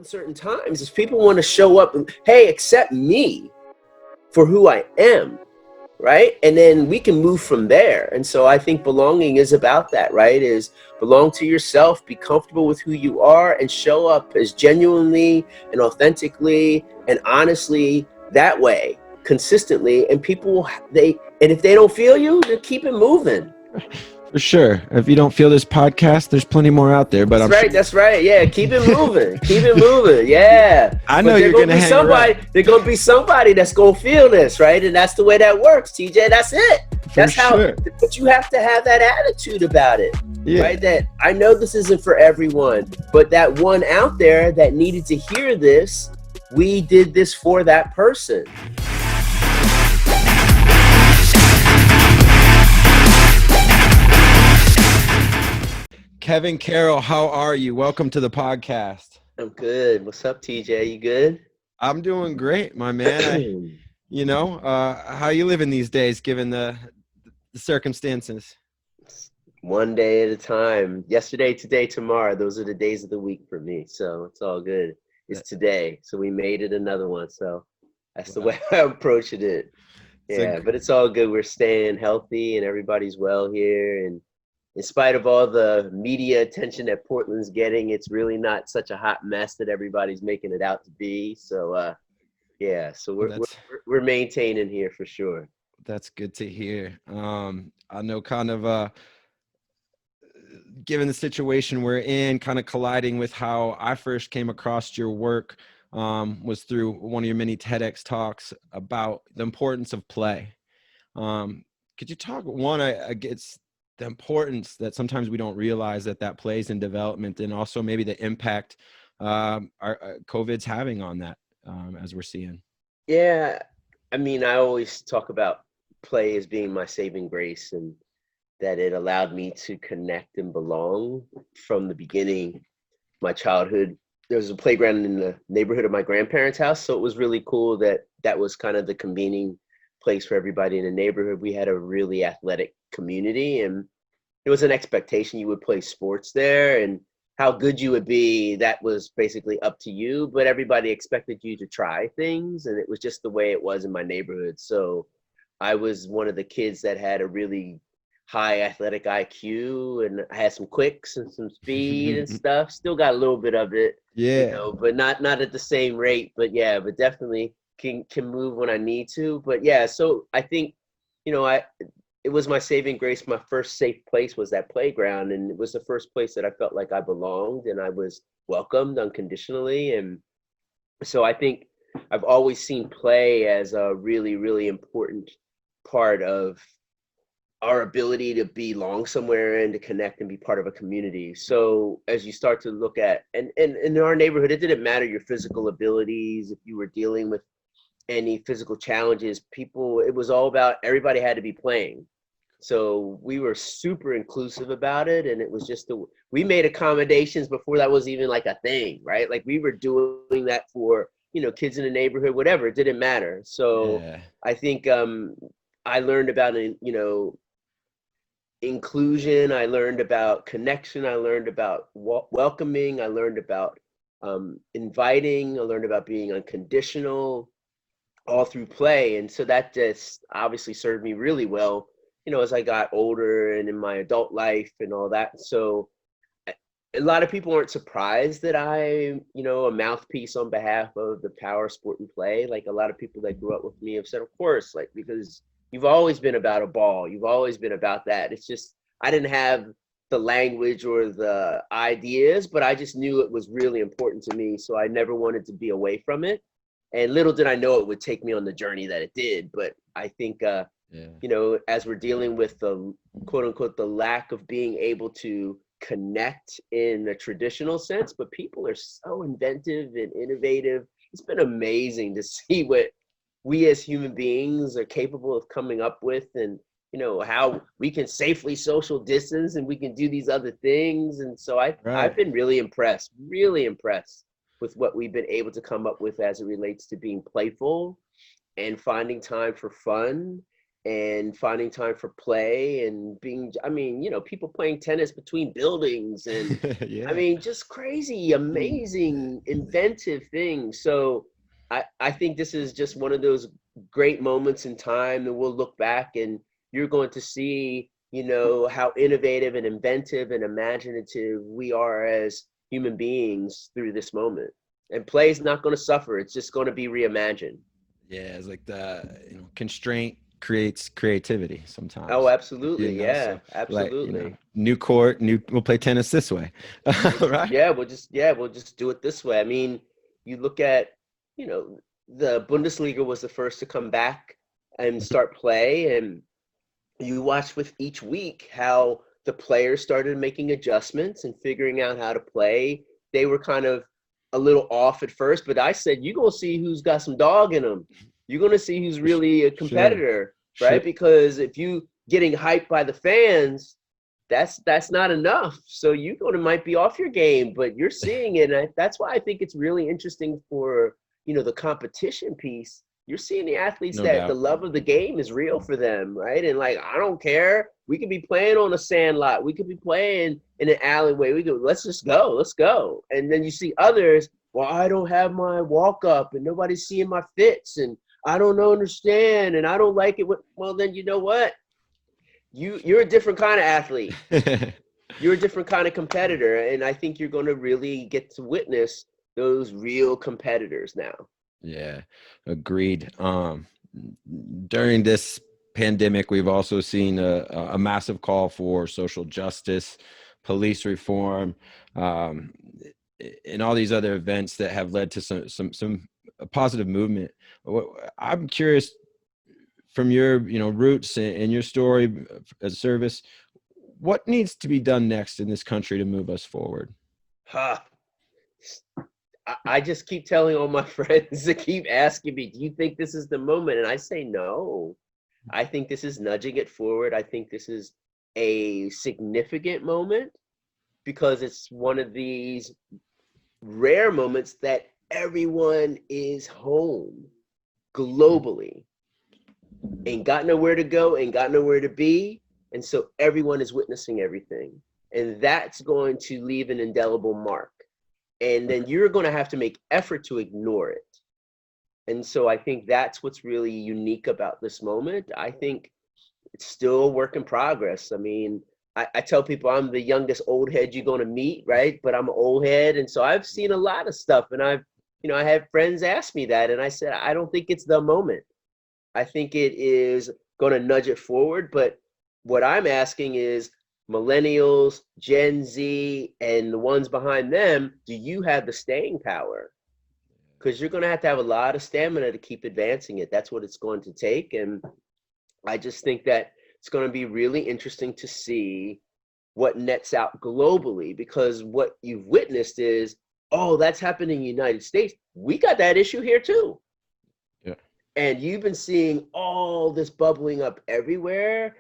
uncertain times is people want to show up and, hey, accept me for who I am, right? And then we can move from there. And so I think belonging is about that, right? Is belong to yourself, be comfortable with who you are, and show up as genuinely and authentically and honestly that way, consistently. And people, and if they don't feel you, then keep it moving. For sure. If you don't feel this podcast, there's plenty more out there. But That's I'm right. sure. That's right. Yeah, keep it moving. Keep it moving. Yeah. I know but you're gonna hang somebody. around. There's gonna be somebody that's gonna feel this, right? And that's the way that works, TJ. That's it. That's how. Sure. But you have to have that attitude about it, Yeah. right? That I know this isn't for everyone, but that one out there that needed to hear this, we did this for that person. Kevin Carroll, how are you? Welcome to the podcast. I'm good. What's up, TJ? You good? I'm doing great, my man. How you living these days, given the circumstances? One day at a time. Yesterday, today, tomorrow. Those are the days of the week for me. So it's all good. It's today. So we made it another one. So that's the way I'm approaching it. Yeah, but it's all good. We're staying healthy and everybody's well here. And in spite of all the media attention that Portland's getting, it's really not such a hot mess that everybody's making it out to be. So, so we're maintaining here for sure. That's good to hear. I know given the situation we're in, kind of colliding with how I first came across your work was through one of your many TEDx talks about the importance of play. Could you talk, it's the importance that sometimes we don't realize that plays in development, and also maybe the impact our COVID's having on that as we're seeing? Yeah, I mean, I always talk about play as being my saving grace, and that it allowed me to connect and belong from the beginning. My childhood, there was a playground in the neighborhood of my grandparents' house, so it was really cool that was kind of the convening place for everybody in the neighborhood. We had a really athletic community, and there was an expectation you would play sports there, and how good you would be, that was basically up to you, but everybody expected you to try things, and it was just the way it was in my neighborhood. So I was one of the kids that had a really high athletic IQ, and I had some quicks and some speed and stuff. Still got a little bit of it, but not at the same rate. But yeah, but definitely can move when I need to. But yeah, so I think, it was my saving grace. My first safe place was that playground, and it was the first place that I felt like I belonged and I was welcomed unconditionally. And so I think I've always seen play as a really, really important part of our ability to belong somewhere and to connect and be part of a community. So as you start to look at, and in our neighborhood, it didn't matter your physical abilities, if you were dealing with any physical challenges, it was all about, everybody had to be playing. So we were super inclusive about it. And it was just, we made accommodations before that was even like a thing, right? Like we were doing that for, kids in the neighborhood, whatever, it didn't matter. So I think I learned about, inclusion. I learned about connection. I learned about welcoming. I learned about inviting. I learned about being unconditional, all through play. And so that just obviously served me really well, as I got older and in my adult life and all that. So a lot of people aren't surprised that I'm, a mouthpiece on behalf of the power of sport and play. Like a lot of people that grew up with me have said, of course, like, because you've always been about a ball. You've always been about that. It's just, I didn't have the language or the ideas, but I just knew it was really important to me. So I never wanted to be away from it. And little did I know it would take me on the journey that it did. But I think, as we're dealing with the quote unquote, the lack of being able to connect in a traditional sense, but people are so inventive and innovative. It's been amazing to see what we as human beings are capable of coming up with, and, how we can safely social distance and we can do these other things. And so I've been really impressed with what we've been able to come up with as it relates to being playful and finding time for fun and finding time for play and being, I mean, people playing tennis between buildings and I Yeah. mean, just crazy, amazing, inventive things. So I think this is just one of those great moments in time that we'll look back and you're going to see, how innovative and inventive and imaginative we are as human beings through this moment. And play is not going to suffer. It's just going to be reimagined. Yeah, it's like constraint creates creativity Oh, sometimes. absolutely. Yeah, So like, absolutely. new court, we'll play tennis this way. Right? We'll just do it this way. I mean, you look at, the Bundesliga was the first to come back and start play, and you watch with each week how the players started making adjustments and figuring out how to play. They were kind of a little off at first, but I said, you're going to see who's got some dog in them. You're going to see who's really a Sure. competitor, Sure. right? Because if you getting hyped by the fans, that's not enough. So you going to might be off your game, but you're seeing it. And that's why I think it's really interesting for, the competition piece. You're seeing the athletes No that the doubt. love of the game is real for them, right? And like, I don't care. We could be playing on a sand lot. We could be playing in an alleyway. We could, let's just go. Let's go. And then you see others, well, I don't have my walk up and nobody's seeing my fits and I don't understand and I don't like it. Well, then you know what? You're a different kind of athlete. You're a different kind of competitor. And I think you're going to really get to witness those real competitors now. Yeah, agreed. During this pandemic, we've also seen a massive call for social justice, police reform, um, and all these other events that have led to some positive movement. I'm curious from your roots and your story as service, what needs to be done next in this country to move us forward? Huh. I just keep telling all my friends to keep asking me, do you think this is the moment? And I say, no. I think this is nudging it forward. I think this is a significant moment because it's one of these rare moments that everyone is home globally, ain't got nowhere to go, ain't got nowhere to be. And so everyone is witnessing everything. And that's going to leave an indelible mark. And then you're going to have to make effort to ignore it. And so I think that's what's really unique about this moment. I think it's still a work in progress. I mean, I tell people I'm the youngest old head you're going to meet, right? But I'm an old head. And so I've seen a lot of stuff. And I have friends ask me that. And I said, I don't think it's the moment. I think it is going to nudge it forward. But what I'm asking is millennials, Gen Z, and the ones behind them, do you have the staying power? Because you're going to have a lot of stamina to keep advancing it. That's what it's going to take. And I just think that it's going to be really interesting to see what nets out globally, because what you've witnessed is, oh, that's happened in the United States. We got that issue here too. Yeah. And you've been seeing all this bubbling up everywhere.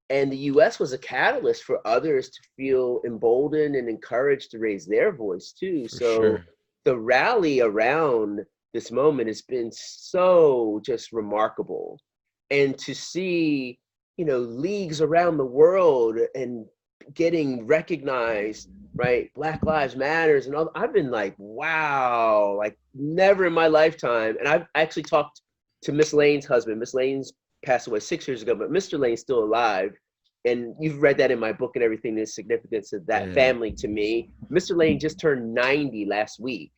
And the US was a catalyst for others to feel emboldened and encouraged to raise their voice too. For So sure. the rally around this moment has been so just remarkable. And to see, leagues around the world and getting recognized, right? Black Lives Matters and all. I've been like, wow, like never in my lifetime. And I've actually talked to Miss Lane's husband. Miss Lane's passed away 6 years ago, but Mr. Lane's still alive. And you've read that in my book and everything, the significance of that Yeah. family to me. Mr. Lane just turned 90 last week.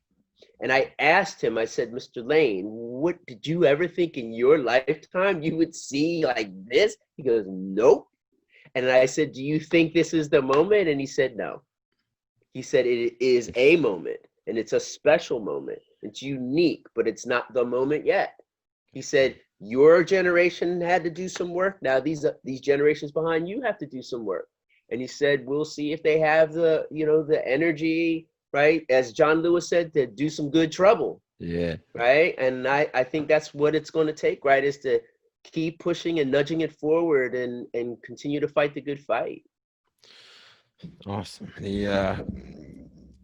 And I asked him, I said, Mr. Lane, what did you ever think in your lifetime you would see like this? He goes, nope. And I said, do you think this is the moment? And he said, no. He said, it is a moment and it's a special moment. It's unique, but it's not the moment yet. He said, your generation had to do some work. Now these generations behind you have to do some work. And he said, we'll see if they have the energy, right? As John Lewis said, to do some good trouble. Yeah. Right. And I think that's what it's going to take, right? Is to keep pushing and nudging it forward and continue to fight the good fight. Awesome. The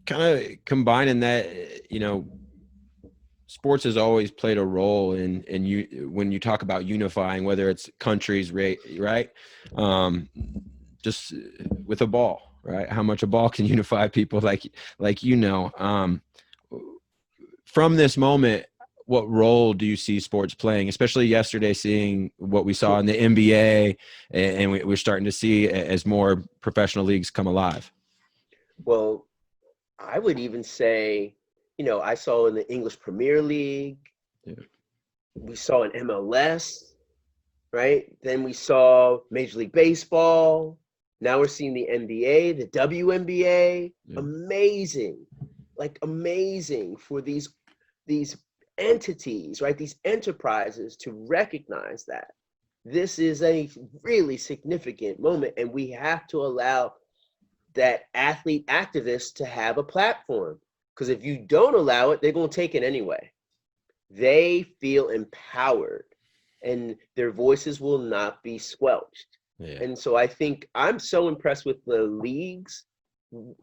kind of combining that, sports has always played a role in you when you talk about unifying, whether it's countries, right? Um, just with a ball, right? How much a ball can unify people, like from this moment, what role do you see sports playing, especially yesterday, seeing what we saw in the NBA, and we're starting to see as more professional leagues come alive? Well, I would even say, I saw in the English Premier League, Yeah. we saw in MLS, right? Then we saw Major League Baseball. Now we're seeing the NBA, the WNBA. Yeah. Amazing, like amazing for these entities, right? These enterprises to recognize that this is a really significant moment, and we have to allow that athlete activists to have a platform. Because if you don't allow it, they're going to take it anyway. They feel empowered and their voices will not be squelched. Yeah. And so I think I'm so impressed with the leagues,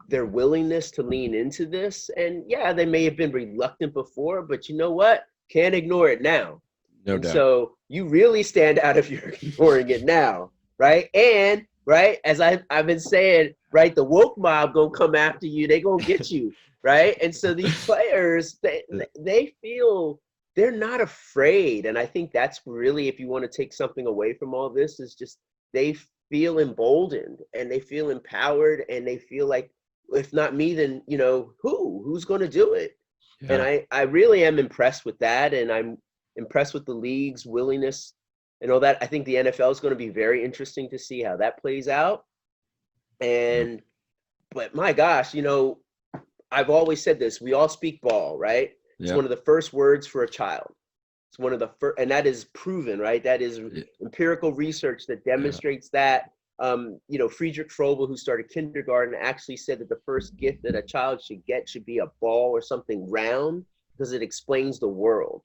their willingness to lean into this. And yeah, they may have been reluctant before, but you know what? Can't ignore it now. No And doubt. so you really stand out if you're ignoring it now, right? And right, as I've been saying, right, the woke mob gonna come after you. They gonna get you, right? And so these players, they feel they're not afraid, and I think that's really, if you want to take something away from all this, is just they feel emboldened and they feel empowered and they feel like, if not me, then who's going to do it? And Yeah. I really am impressed with that, and I'm impressed with the league's willingness and all that. I think the NFL is going to be very interesting to see how that plays out. And but my gosh, I've always said this: we all speak ball, right? It's Yeah. one of the first words for a child. It's one of the first, and that is proven, right? That is empirical research that demonstrates that. Friedrich Frobel, who started kindergarten, actually said that the first gift that a child should get should be a ball or something round, because it explains the world.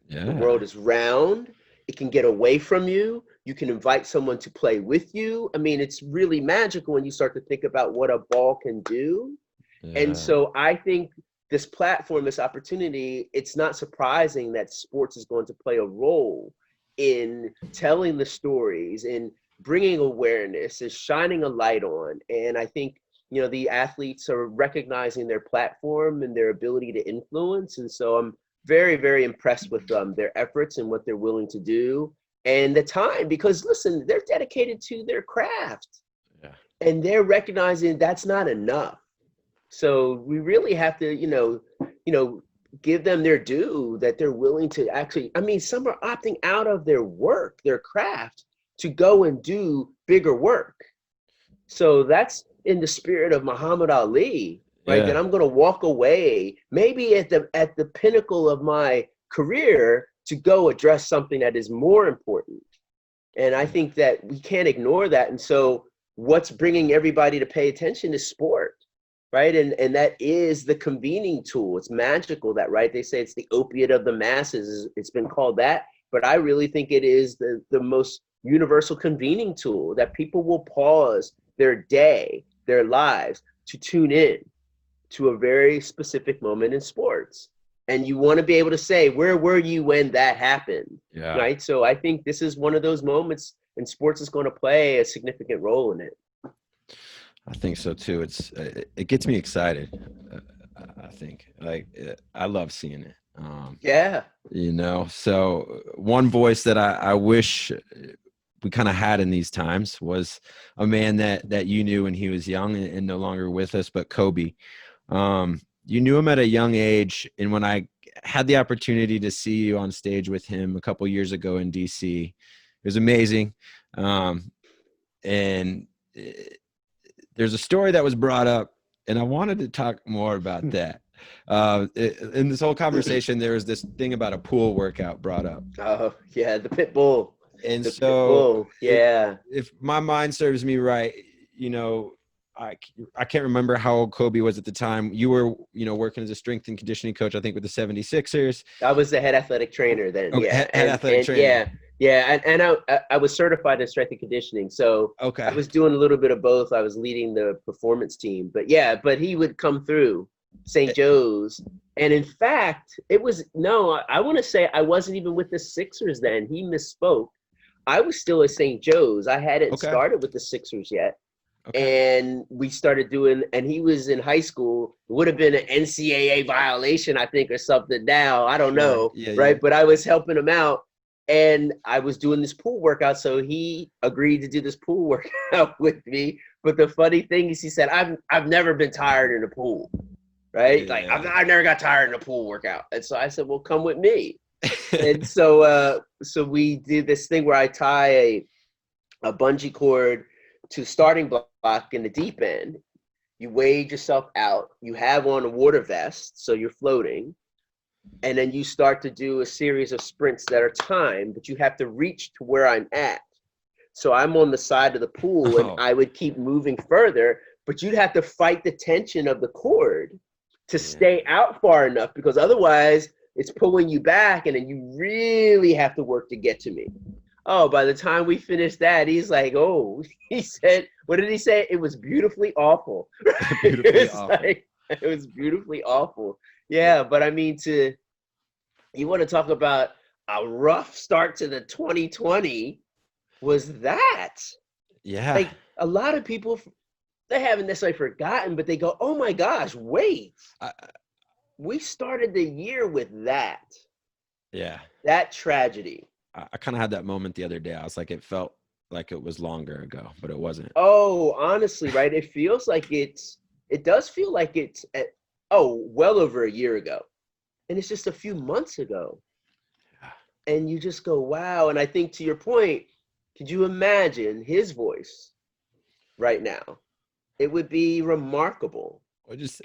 Yeah. The world is round. It can get away from you. You can invite someone to play with you. I mean, it's really magical when you start to think about what a ball can do. Yeah. And so I think this platform, this opportunity, it's not surprising that sports is going to play a role in telling the stories and bringing awareness and shining a light on. And I think, the athletes are recognizing their platform and their ability to influence. And so I'm very, very impressed with their efforts and what they're willing to do and the time, because listen, they're dedicated to their craft. Yeah. And they're recognizing that's not enough. So we really have to, give them their due, that they're willing to actually, I mean, some are opting out of their work, their craft, to go and do bigger work. So that's in the spirit of Muhammad Ali, right? Yeah. That I'm going to walk away, maybe at the pinnacle of my career, to go address something that is more important. And I think that we can't ignore that. And so what's bringing everybody to pay attention is sport, right? And that is the convening tool. It's magical, that, right? They say it's the opiate of the masses. It's been called that. But I really think it is the most universal convening tool, that people will pause their day, their lives, to tune in to a very specific moment in sports. And you want to be able to say, where were you when that happened? Yeah. Right? So I think this is one of those moments, and sports is going to play a significant role in it. I think so too. It gets me excited. I think, I love seeing it. Yeah. So one voice that I wish we kind of had in these times was a man that you knew when he was young and no longer with us, but Kobe. You knew him at a young age, and when I had the opportunity to see you on stage with him a couple years ago in DC, it was amazing. And there's a story that was brought up, and I wanted to talk more about that. In this whole conversation, there was this thing about a pool workout brought up. Oh, yeah, the pit bull. And the so, pit bull. Yeah. if my mind serves me right, I can't remember how old Kobe was at the time. You were, working as a strength and conditioning coach, I think, with the 76ers. I was the head athletic trainer then. Okay, Yeah. head athletic trainer. Yeah. Yeah. And I was certified in strength and conditioning. So Okay. I was doing a little bit of both. I was leading the performance team. But yeah, he would come through. St. Joe's. And in fact, it was no, I want to say I wasn't even with the Sixers then. He misspoke. I was still at St. Joe's. I hadn't Okay. started with the Sixers yet. Okay. And we started doing, and he was in high school. It would have been an NCAA violation, I think, or something now. I don't Sure. know. Yeah. Yeah. Right. But I was helping him out and I was doing this pool workout. So he agreed to do this pool workout with me. But the funny thing is, he said, I've never been tired in a pool. Right. Like, Yeah. I never got tired in a pool workout. And so I said, well, come with me. And so we did this thing where I tie a bungee cord to starting block in the deep end. You wade yourself out. You have on a water vest, so you're floating. And then you start to do a series of sprints that are timed, but you have to reach to where I'm at. So I'm on the side of the pool and Oh, I would keep moving further, but you'd have to fight the tension of the cord to yeah. stay out far enough because otherwise it's pulling you back and then you really have to work to get to me. Oh, by the time we finished that, he's like, oh, he said, what did he say? It was beautifully awful. Beautifully awful. It was beautifully awful. Yeah. Yeah, but I mean, you want to talk about a rough start to the 2020 was that. Yeah. Like a lot of people, they haven't necessarily forgotten, but they go, oh my gosh, wait. I, We started the year with yeah. that tragedy. I kind of had that moment the other day. I was like, it felt like it was longer ago, but it wasn't. Oh, honestly, right? It feels like it does feel like it's well over a year ago. And it's just a few months ago. And you just go, wow. And I think to your point, could you imagine his voice right now? It would be remarkable. Or just,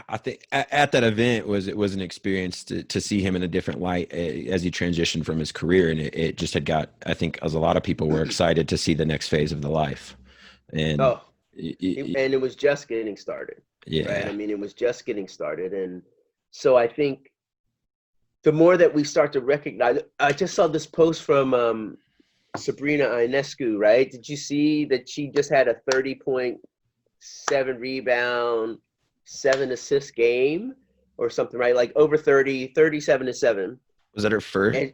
I think at that event it was an experience to see him in a different light as he transitioned from his career. And it just had got, I think as a lot of people were excited to see the next phase of the life. And Oh, and it was just getting started, right? yeah, I mean, it was just getting started. And so I think the more that we start to recognize, I just saw this post from Sabrina Ionescu, right? Did you see that she just had a 30.7 rebound, 7 assist game or something, right? Like over 30, 37-7. was that her first? And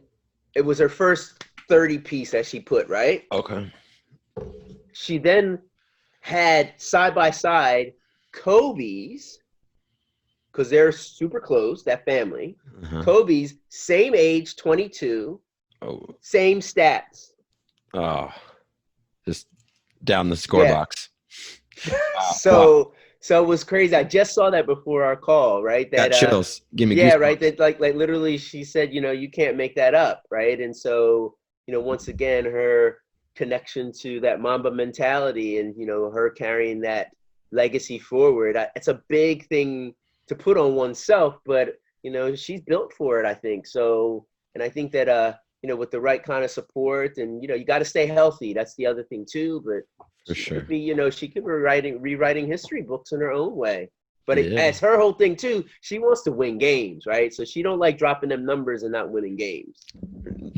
it was her first 30 piece that she put, right? Okay. She then had side by side Kobe's, because they're super close, that family. Uh-huh. Kobe's same age, 22, Oh, same stats. oh, just down the score box. So it was crazy. I just saw that before our call, right? Got That chills. Give me yeah, goosebumps. right. That like literally she said, you can't make that up, right? And so, once again, her connection to that Mamba mentality and her carrying that legacy forward. It's a big thing to put on oneself, but she's built for it, I think. So, and I think that with the right kind of support and you got to stay healthy. That's the other thing too, but For she sure. could be, she could be rewriting history books in her own way. But Yeah. as her whole thing too, she wants to win games, right? So she don't like dropping them numbers and not winning games.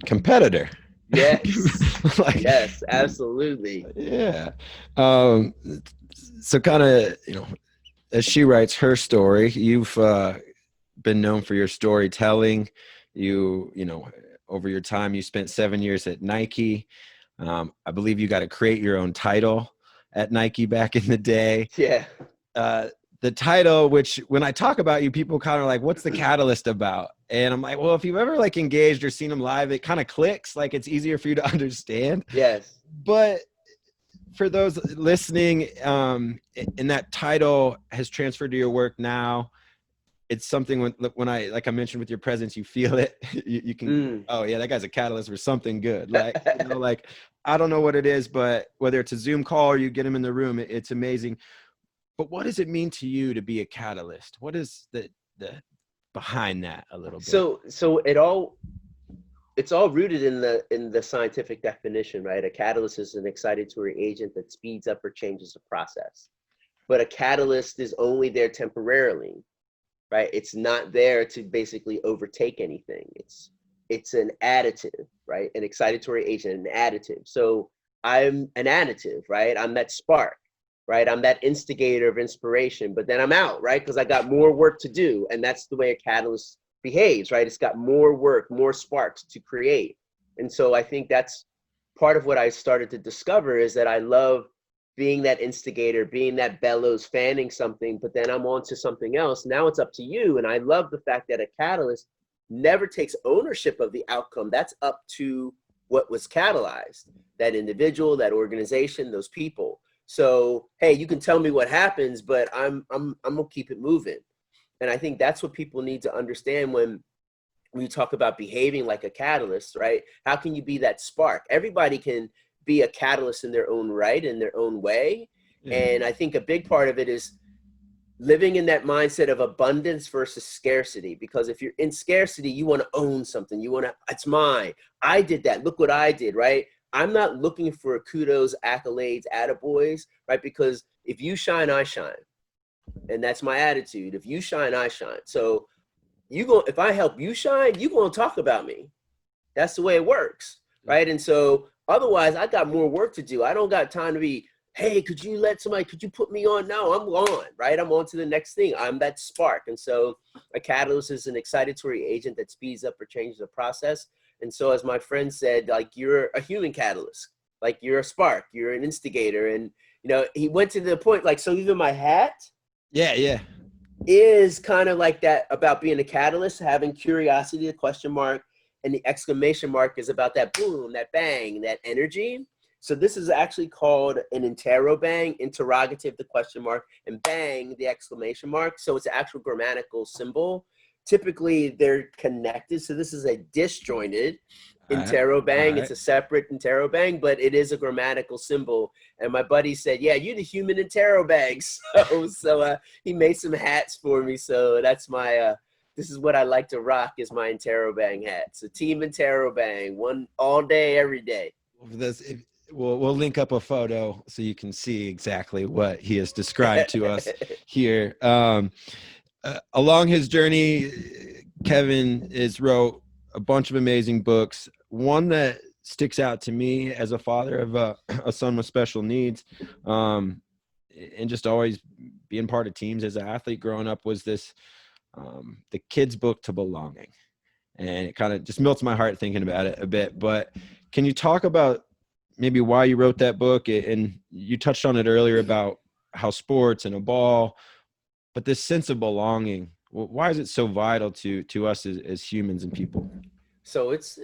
Competitor. Yes. Like, Yes, absolutely. yeah. So kind of, as she writes her story, you've been known for your storytelling. Over your time, you spent 7 years at Nike. I believe you got to create your own title at Nike back in the day. Yeah. The title, which when I talk about you, people kind of like, what's the Katalyst about? And I'm like, well, if you've ever like engaged or seen them live, it kind of clicks. Like it's easier for you to understand. Yes. But for those listening, and that title has transferred to your work now. It's something when I, like I mentioned with your presence, you feel it. You can, oh yeah, that guy's a catalyst for something good. Like, like I don't know what it is, but whether it's a Zoom call or you get him in the room, it's amazing. But what does it mean to you to be a catalyst? What is the behind that a little bit? So it's all rooted in the scientific definition, right? A catalyst is an excitatory agent that speeds up or changes a process. But a catalyst is only there temporarily, right? It's not there to basically overtake anything. It's an additive, right? An excitatory agent, an additive. So I'm an additive, right? I'm that spark. right? I'm that instigator of inspiration, but then I'm out, right? Because I got more work to do. And that's the way a catalyst behaves, right? It's got more work, more sparks to create. And so I think that's part of what I started to discover, is that I love being that instigator, being that bellows, fanning something, but then I'm on to something else. Now it's up to you. And I love the fact that a catalyst never takes ownership of the outcome. That's up to what was catalyzed, that individual, that organization, those people. So, hey, you can tell me what happens, but I'm gonna keep it moving. And I think that's what people need to understand when we talk about behaving like a catalyst, right? How can you be that spark? Everybody can be a catalyst in their own right, in their own way. Yeah. And I think a big part of it is living in that mindset of abundance versus scarcity. Because if you're in scarcity, you want to own something. You want to, it's mine. I did that. Look what I did, right? I'm not looking for kudos, accolades, attaboys, right? Because if you shine, I shine. And that's my attitude. If you shine, I shine. So if I help you shine, you're going to talk about me. That's the way it works, right? And so otherwise, I got more work to do. I don't got time to be, hey, could you put me on? No, I'm on, right? I'm on to the next thing. I'm that spark. And so a catalyst is an excitatory agent that speeds up or changes the process. And so as my friend said, like, you're a human catalyst, like you're a spark, you're an instigator. And, he went to the point, like, so even my hat Yeah. is kind of like that, about being a catalyst, having curiosity, the question mark, and the exclamation mark is about that boom, that bang, that energy. So this is actually called an interrobang, interrogative, the question mark, and bang, the exclamation mark. So it's an actual grammatical symbol. Typically they're connected. So this is a disjointed interrobang. Right. It's a separate interrobang, but it is a grammatical symbol. And my buddy said, yeah, you're the human interrobang. So he made some hats for me. So that's my, this is what I like to rock, is my interrobang hat. So team interrobang, one all day, every day. We'll link up a photo so you can see exactly what he has described to us here. Along his journey, Kevin has wrote a bunch of amazing books. One that sticks out to me as a father of a son with special needs, and just always being part of teams as an athlete growing up, was this the kid's book to belonging. And it kind of just melts my heart thinking about it a bit. But can you talk about maybe why you wrote that book? And you touched on it earlier about how sports and a ball, but this sense of belonging, why is it so vital to us as humans and people? So it's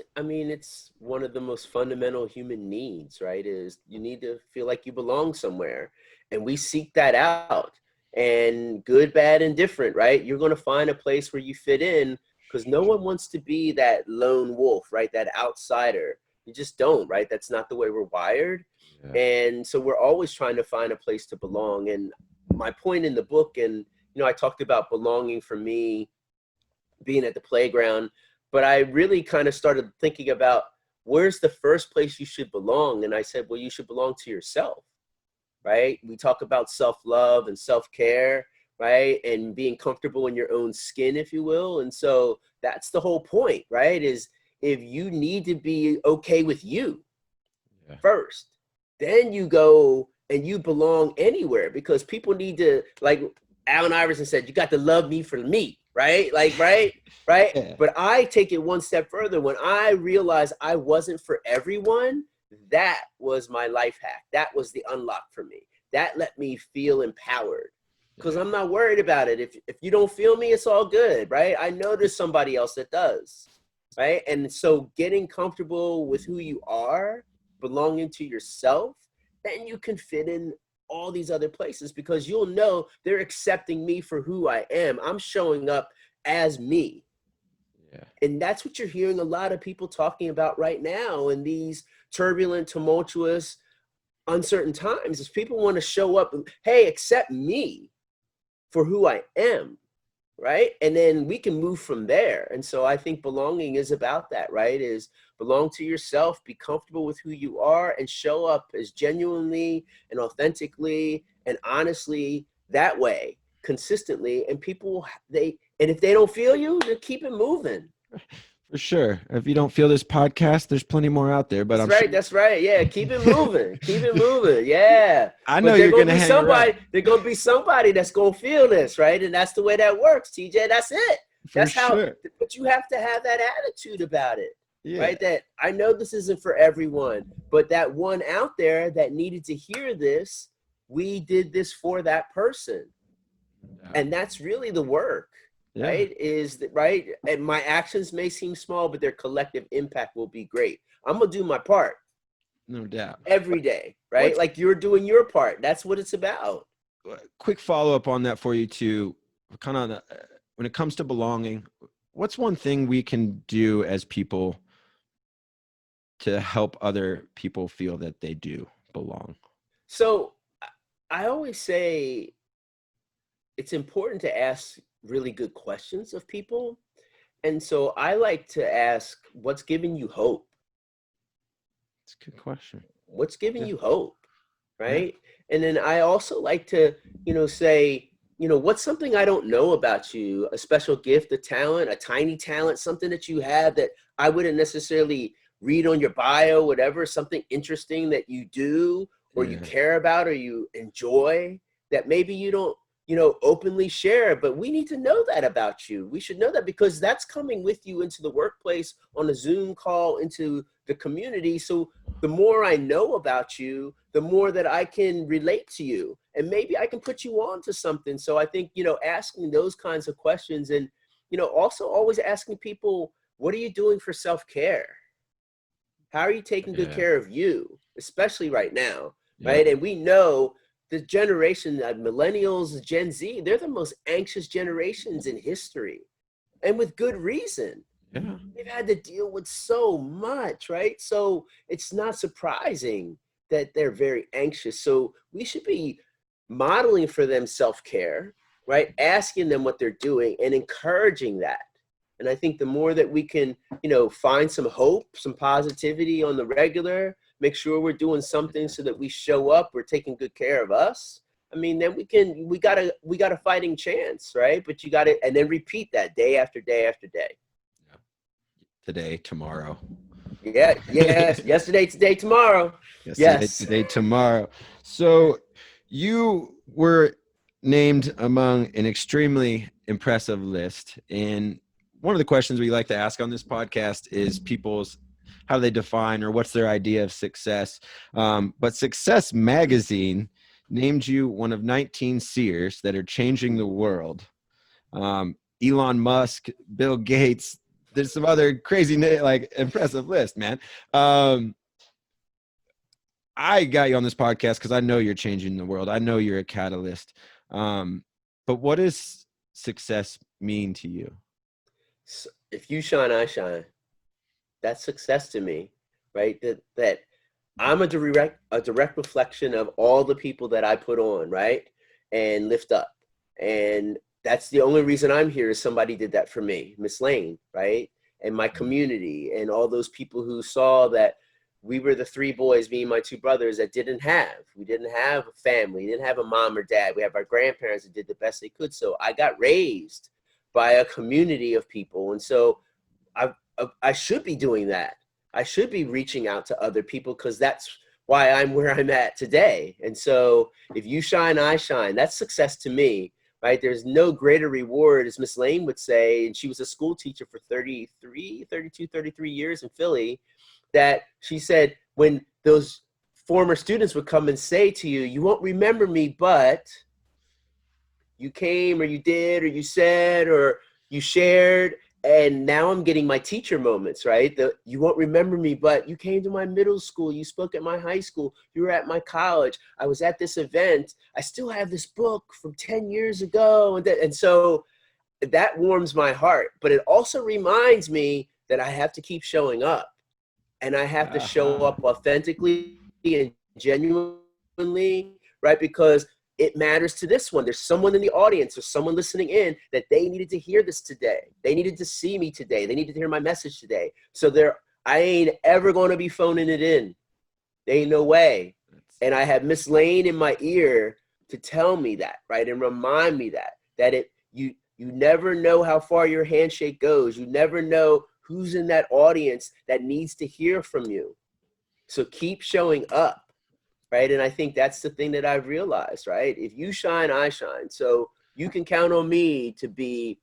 one of the most fundamental human needs, right? Is you need to feel like you belong somewhere. And we seek that out, and good, bad, and different, right? You're going to find a place where you fit in, because no one wants to be that lone wolf, right? That outsider. You just don't, right? That's not the way we're wired. Yeah. And so we're always trying to find a place to belong. And my point in the book, and, I talked about belonging for me being at the playground, but I really kind of started thinking about, where's the first place you should belong? And I said, well, you should belong to yourself, right? We talk about self-love and self-care, right? And being comfortable in your own skin, if you will. And so that's the whole point, right? Is if you need to be okay with you first, then you go and you belong anywhere, because people need to, like Allen Iverson said, you got to love me for me, right? Like, right? Yeah. But I take it one step further. When I realized I wasn't for everyone, that was my life hack. That was the unlock for me. That let me feel empowered, because I'm not worried about it. If you don't feel me, it's all good, right? I know there's somebody else that does, right? And so getting comfortable with who you are, belonging to yourself, then you can fit in all these other places, because you'll know they're accepting me for who I am. I'm showing up as me. Yeah. And that's what you're hearing a lot of people talking about right now in these turbulent, tumultuous, uncertain times, is people want to show up, hey, accept me for who I am, right? And then we can move from there. And so I think belonging is about that, right? Is belong to yourself, be comfortable with who you are, and show up as genuinely and authentically and honestly that way, consistently. And people, and if they don't feel you, then keep it moving. For sure. If you don't feel this podcast, there's plenty more out there, but That's I'm right. sure. That's right. Yeah. Keep it moving. Keep it moving. Yeah. I know But there you're gonna gonna be hang somebody. around There gonna be somebody that's gonna feel this, right? And that's the way that works, TJ. That's it. for That's how. sure. But you have to have that attitude about it, Yeah. right? That I know this isn't for everyone, but that one out there that needed to hear this, we did this for that person, and that's really the work. Yeah. Right, is that right? And my actions may seem small, but their collective impact will be great. I'm gonna do my part No doubt. every day, right? What's Like you're doing your part. That's what it's about. quick follow up on that for you too? Kind of when it comes to belonging, what's one thing we can do as people to help other people feel that they do belong? So I always say it's important to ask really good questions of people. And so I like to ask, what's giving you hope? It's a good question. What's giving Yeah. you hope? Yeah. Right. And then I also like to, say, what's something I don't know about you, a special gift, a talent, a tiny talent, something that you have that I wouldn't necessarily read on your bio, whatever, something interesting that you do or you Yeah. care about or you enjoy that maybe you don't, openly share, but we need to know that about you. We should know that because that's coming with you into the workplace on a Zoom call, into the community. So the more I know about you, the more that I can relate to you. And maybe I can put you on to something. So I think, asking those kinds of questions and, also always asking people, what are you doing for self-care? How are you taking good Yeah. care of you, especially right now, Yeah. right? And we know the generation of millennials, Gen Z, they're the most anxious generations in history, and with good reason. Yeah. They've had to deal with so much, right? So it's not surprising that they're very anxious. So we should be modeling for them self-care, right? Asking them what they're doing and encouraging that. And I think the more that we can, find some hope, some positivity on the regular, make sure we're doing something so that we show up, we're taking good care of us. I mean, then we got a fighting chance, right? But you got to, and then repeat that day after day after day. Today, tomorrow. Yeah, yes. Yesterday, today, tomorrow. Yesterday, Yes. today, tomorrow. So you were named among an extremely impressive list. And one of the questions we like to ask on this podcast is people's how they define or what's their idea of success. But Success Magazine named you one of 19 seers that are changing the world. Elon Musk, Bill Gates, there's some other crazy, like impressive list, man. I got you on this podcast because I know you're changing the world. I know you're a catalyst. But what does success mean to you? So if you shine, I shine. That's success to me, right? That I'm a direct reflection of all the people that I put on, right? And lift up. And that's the only reason I'm here is somebody did that for me, Miss Lane, right? And my community and all those people who saw that we were the three boys, me and my two brothers, that we didn't have a family, we didn't have a mom or dad. We have our grandparents that did the best they could. So I got raised by a community of people. And so I should be doing that. I should be reaching out to other people because that's why I'm where I'm at today. And so if you shine, I shine. That's success to me, right? There's no greater reward, as Miss Lane would say, and she was a school teacher for 33 years in Philly, that she said when those former students would come and say to you, you won't remember me, but you came or you did or you said or you shared. And now I'm getting my teacher moments, right? You won't remember me, but you came to my middle school. You spoke at my high school. You were at my college. I was at this event. I still have this book from 10 years ago. And so that warms my heart. But it also reminds me that I have to keep showing up. And I have to show up authentically and genuinely, right? Because it matters to this one. There's someone in the audience or someone listening in that they needed to hear this today. They needed to see me today. They needed to hear my message today. So I ain't ever going to be phoning it in. There ain't no way. And I have Miss Lane in my ear to tell me that, right? And remind me that you never know how far your handshake goes. You never know who's in that audience that needs to hear from you. So keep showing up, right? And I think that's the thing that I've realized, right? If you shine, I shine. So you can count on me to be,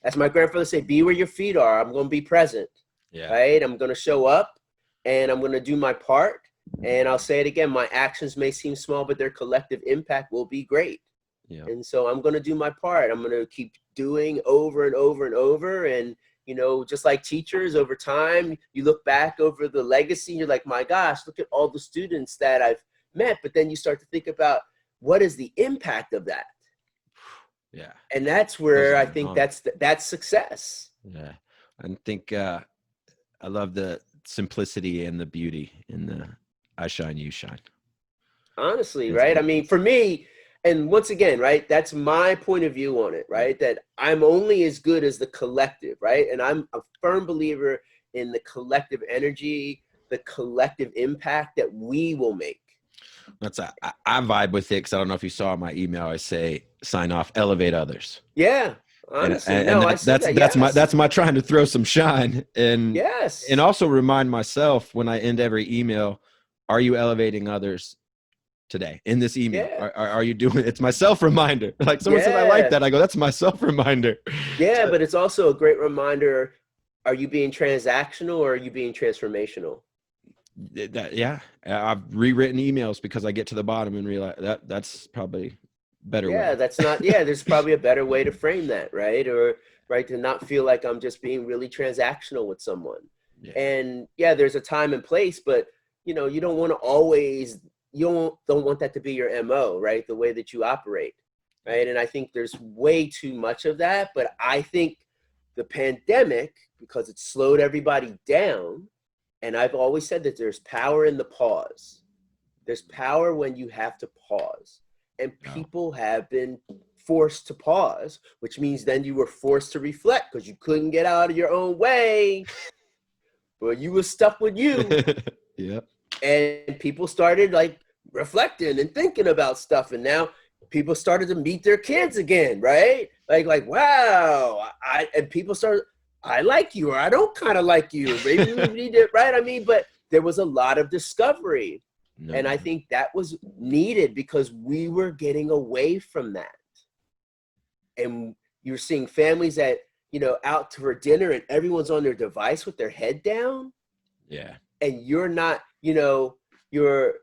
as my grandfather said, be where your feet are. I'm going to be present, Yeah. right? I'm going to show up and I'm going to do my part. And I'll say it again, my actions may seem small, but their collective impact will be great. Yeah. And so I'm going to do my part. I'm going to keep doing over and over and over. And, you know, just like teachers, over time, you look back over the legacy and you're like, my gosh, look at all the students that I've met. But then you start to think about what is the impact of that? Yeah. And that's where I think that's success. Yeah. I think I love the simplicity and the beauty in the I shine, you shine. Honestly, right? I mean, for me, and once again, right, that's my point of view on it, right? That I'm only as good as the collective, right? And I'm a firm believer in the collective energy, the collective impact that we will make. I vibe with it because I don't know if you saw my email. I say sign off, elevate others. Yeah, honestly, and I see that. Yes. that's my trying to throw some shine and yes, also remind myself when I end every email, are you elevating others today in this email? Yeah. Are you doing it? It's my self reminder. Like someone said, I like that. I go, that's my self reminder. Yeah, but it's also a great reminder. Are you being transactional or are you being transformational? Yeah, I've rewritten emails because I get to the bottom and realize that's probably better way. That's not, there's probably a better way to frame that, right? Or, right, to not feel like I'm just being really transactional with someone. Yeah. And there's a time and place, but, you don't want to always, you don't want that to be your MO, right? The way that you operate, right? And I think there's way too much of that, but I think the pandemic, because it slowed everybody down, and I've always said that there's power in the pause. There's power when you have to pause. And people have been forced to pause, which means then you were forced to reflect because you couldn't get out of your own way. Well, you were stuck with you. Yeah. And people started like reflecting and thinking about stuff. And now people started to meet their kids again, right? Like, wow. And people started, I like you, or I don't kind of like you. Maybe we need it, right? I mean, but there was a lot of discovery. And I think that was needed because we were getting away from that. And you're seeing families that, out for dinner and everyone's on their device with their head down. Yeah. And you're not, you're,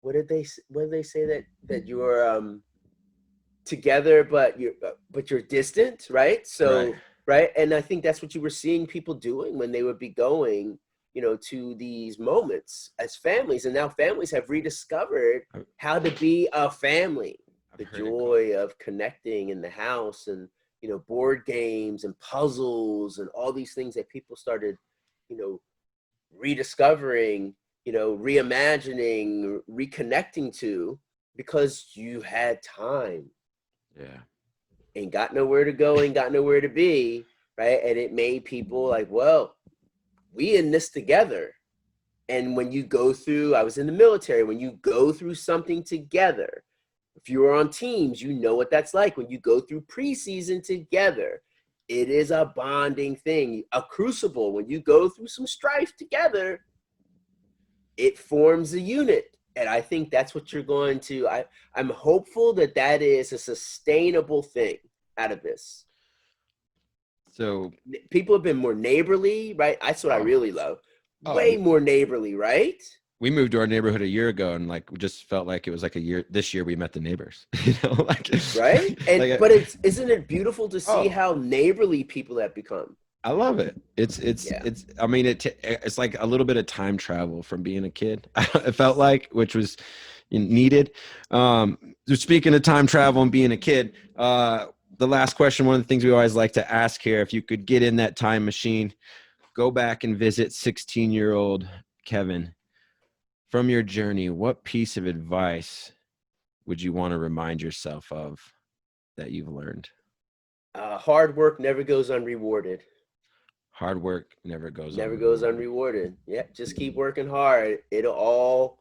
what did they say that you're together, but you're distant, right? So, right. And I think that's what you were seeing people doing when they would be going, to these moments as families. And now families have rediscovered how to be a family, the joy of connecting in the house and, board games and puzzles and all these things that people started, rediscovering, reimagining, reconnecting to because you had time. Yeah. Ain't got nowhere to go, ain't got nowhere to be, right? And it made people like, well, we in this together. And when you go through, I was in the military, when you go through something together, if you were on teams, you know what that's like. When you go through preseason together, it is a bonding thing, a crucible. When you go through some strife together, it forms a unit. And I think that's what you're going to, I'm hopeful that that is a sustainable thing out of this. So people have been more neighborly, right? That's what I really love. Way more neighborly, right? We moved to our neighborhood a year ago and like we just felt like it was like a year. This year we met the neighbors, right? And but isn't it beautiful to see how neighborly people have become? I love it. It's I mean it's like a little bit of time travel from being a kid. It felt like, which was needed. Speaking of time travel and being a kid, the last question, one of the things we always like to ask here, if you could get in that time machine, go back and visit 16-year-old Kevin. From your journey, what piece of advice would you want to remind yourself of that you've learned? Hard work never goes unrewarded. Hard work never goes unrewarded. Yeah, just keep working hard. It'll all,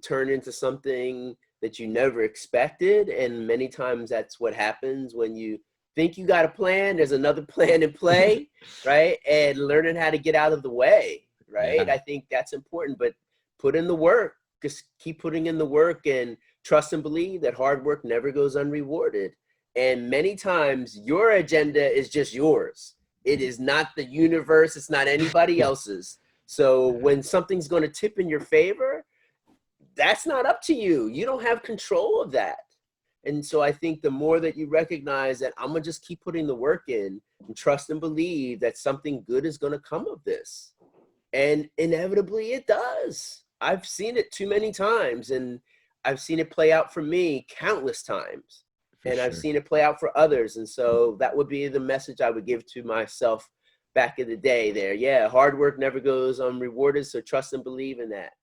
turn into something that you never expected. And many times that's what happens when you think you got a plan, there's another plan in play, right? And learning how to get out of the way, right? Yeah. I think that's important, but put in the work, just keep putting in the work and trust and believe that hard work never goes unrewarded. And many times your agenda is just yours. It is not the universe. It's not anybody else's. So when something's going to tip in your favor, that's not up to you. You don't have control of that. And so I think the more that you recognize that I'm going to just keep putting the work in and trust and believe that something good is going to come of this. And inevitably it does. I've seen it too many times, and I've seen it play out for me countless times. And I've seen it play out for others. And so that would be the message I would give to myself back in the day there. Yeah, hard work never goes unrewarded. So trust and believe in that.